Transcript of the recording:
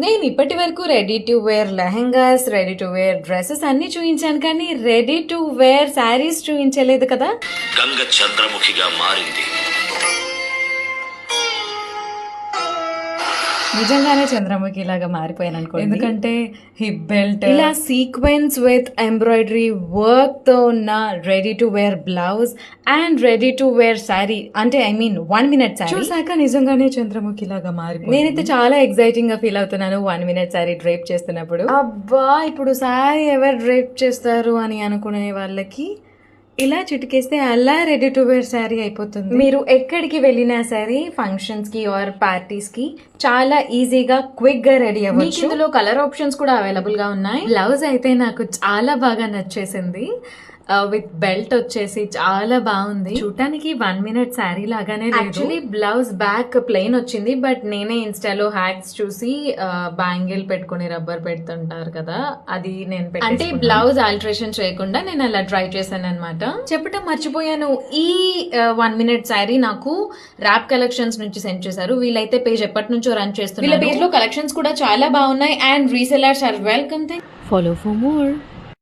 నేను ఇప్పటి వరకు ready to wear lehengas, ready to wear dresses అన్ని చూపించాను, కానీ రెడీ టు వేర్ శారీస్ చూపించలేదు కదా. గంగ చంద్రముఖిగా మారింది. నిజంగానే చంద్రముఖి లాగా మారిపోయాను అనుకో, ఎందుకంటే హిప్ బెల్ట్ ఇలా సీక్వెన్స్ విత్ ఎంబ్రాయిడరీ వర్క్ తో ఉన్న ready to wear blouse and ready to wear sari, అంటే ఐ మీన్ 1 minute శారీ చూసాక నిజంగానే చంద్రముఖి లాగా మారిపోయింది. నేనైతే చాలా ఎక్సైటింగ్ గా ఫీల్ అవుతున్నాను 1 minute శారీ డ్రేప్ చేస్తున్నప్పుడు. అబ్బా, ఇప్పుడు శారీ ఎవరు డ్రేప్ చేస్తారు అని అనుకునే వాళ్ళకి ఇలా చిటికేస్తే అలా రెడీ టు వేర్ శారీ అయిపోతుంది. మీరు ఎక్కడికి వెళ్ళినా సరే ఫంక్షన్స్ కి ఆర్ పార్టీస్ కి చాలా ఈజీగా క్విక్ గా రెడీ అవ్వచ్చు. ఇందులో కలర్ ఆప్షన్స్ కూడా అవైలబుల్ గా ఉన్నాయి. బ్లౌజ్ అయితే నాకు చాలా బాగా నచ్చేసింది. విత్ బెల్ట్ వచ్చేసి చాలా బాగుంది. చూడటానికి 1 minute శారీ లాగానే యాక్చువల్లీ బ్లౌజ్ బ్యాక్ ప్లెయిన్ వచ్చింది, బట్ నేనే ఇన్స్టాలో హ్యాక్స్ చూసి బ్యాంగిల్ పెట్టుకుని రబ్బర్ పెడుతుంటారు కదా, అది నేను అంటే బ్లౌజ్ ఆల్టరేషన్ చేయకుండా నేను అలా ట్రై చేశాను అనమాట. చెప్పటం మర్చిపోయాను, ఈ 1 minute శారీ నాకు ర్యాప్ కలెక్షన్స్ నుంచి సెండ్ చేశారు. వీళ్ళైతే పేజ్ ఎప్పటి నుంచో రన్ చేస్తున్నారు. వీళ్ళ పేజ్ లో కలెక్షన్స్ కూడా చాలా బాగున్నాయి and resellers are welcome. Follow for more.